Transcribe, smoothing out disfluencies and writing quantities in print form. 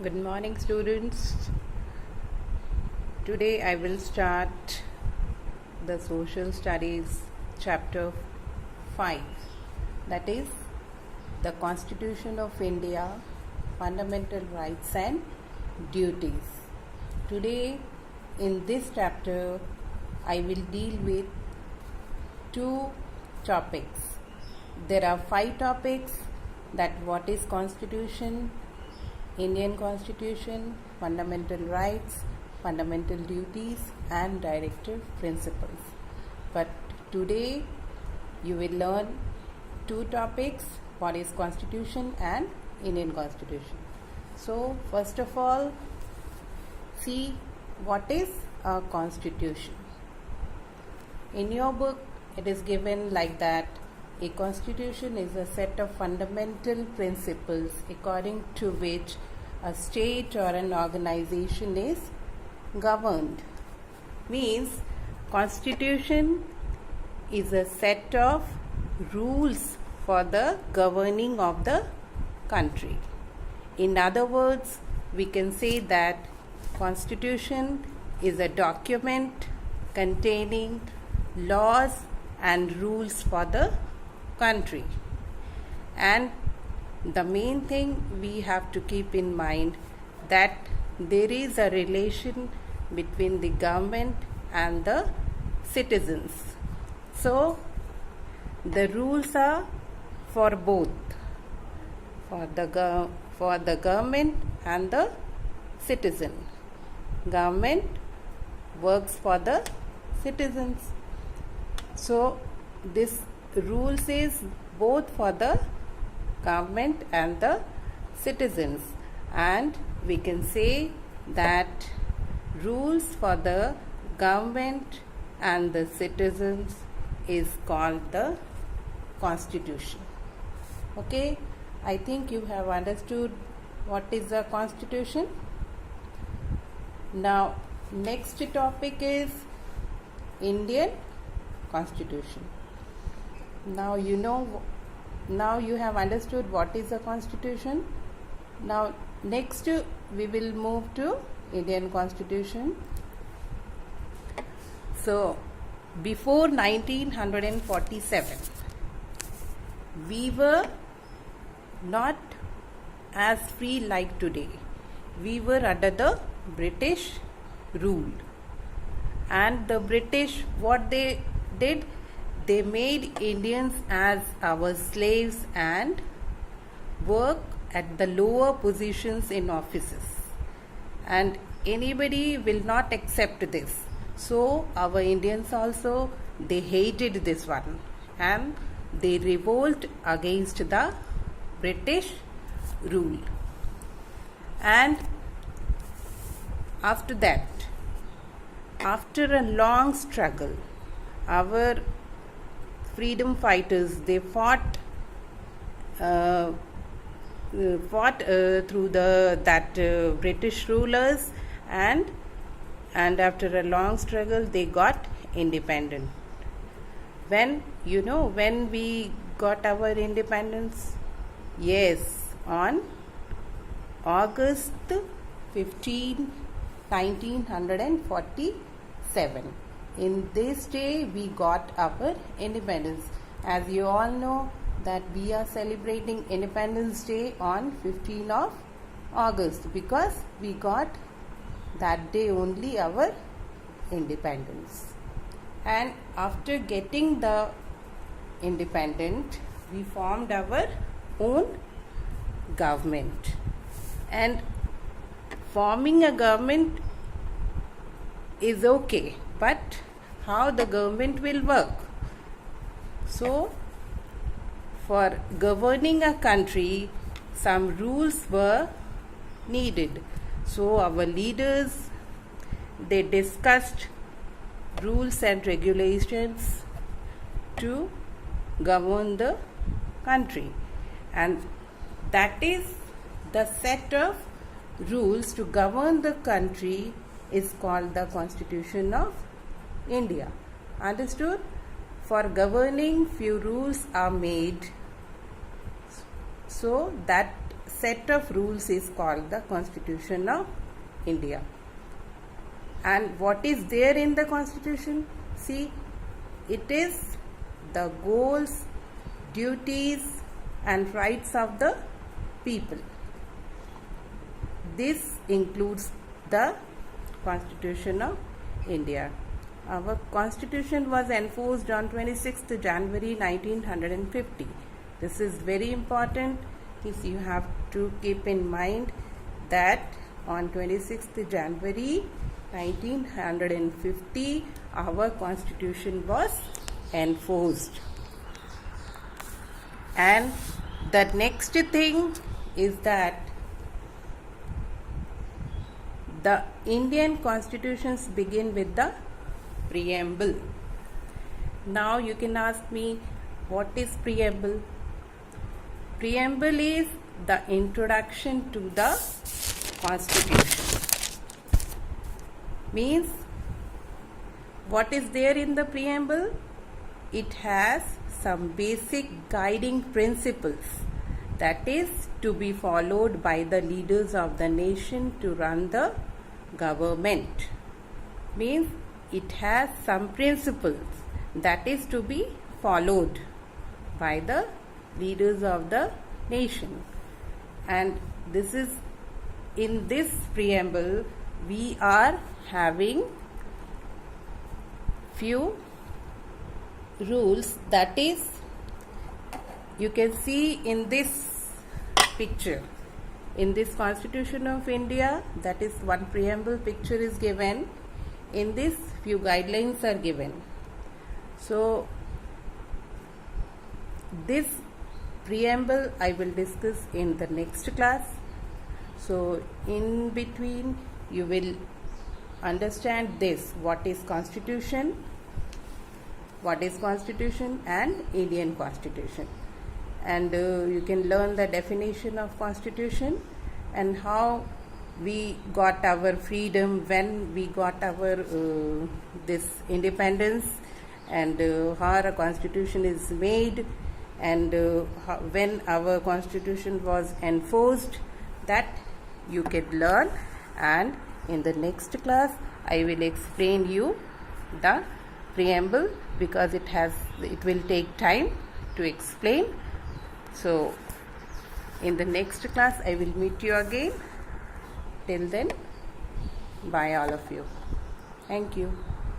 Good morning, students. Today I will start the Social Studies chapter 5, that is the Constitution of India, Fundamental Rights and Duties. Today in this chapter I will deal with two topics. There are 5 topics, that what is Constitution, Indian Constitution, fundamental rights, fundamental duties and directive principles. But today you will learn 2 topics, what is Constitution and Indian Constitution. So first of all, see what is a Constitution. In your book it is given like that: a constitution is a set of fundamental principles according to which a state or an organization is governed. Means constitution is a set of rules for the governing of the country. In other words, we can say that constitution is a document containing laws and rules for the country. And the main thing we have to keep in mind that there is a relation between the government and the citizens. So the rules are for both, for the government and the citizen. Government works for the citizens. So this rules is both for the government and the citizens, and we can say that rules for the government and the citizens is called the Constitution. Okay, I think you have understood what is the Constitution. Now next topic is Indian Constitution. Now you have understood what is a constitution. Now next we will move to Indian Constitution. So before 1947 we were not as free like today. We were under the British rule, and the British, what they did, they made Indians as our slaves and work at the lower positions in offices, and anybody will not accept this. So our Indians also, they hated this one and they revolt against the British rule. And after that, after a long struggle, our freedom fighters, they fought through that British rulers, and after a long struggle they got independent. When we got our independence? Yes, on August 15, 1947. In this day we got our independence. As you all know that we are celebrating Independence Day on 15th of August because we got that day only our independence. And after getting the independence, we formed our own government. And forming a government is okay, but how the government will work? So for governing a country, some rules were needed. So our leaders, they discussed rules and regulations to govern the country, and that is the set of rules to govern the country is called the Constitution of India. Understood? For governing, few rules are made so that set of rules is called the Constitution of India. And what is there in the Constitution? See, it is the goals, duties and rights of the people. This includes the Constitution of India. Our Constitution was enforced on 26th January 1950. This is very important. You have to keep in mind that on 26th January 1950 our Constitution was enforced. And the next thing is that the Indian constitutions begin with the preamble. Now you can ask me, what is preamble? Preamble is the introduction to the Constitution. Means, what is there in the preamble? It has some basic guiding principles that is to be followed by the leaders of the nation to run the government. Means, it has some principles that is to be followed by the leaders of the nation. And this is, in this preamble we are having few rules, that is, you can see in this picture, in this Constitution of India, that is one preamble picture is given. In this few guidelines are given. So this preamble I will discuss in the next class. So in between you will understand this, what is Constitution and Indian Constitution, and you can learn the definition of Constitution and how we got our freedom, when we got our this independence, and how a constitution is made, and when our constitution was enforced, that you can learn. And in the next class I will explain you the preamble, because it will take time to explain. So in the next class I will meet you again. Till then, bye all of you. Thank you.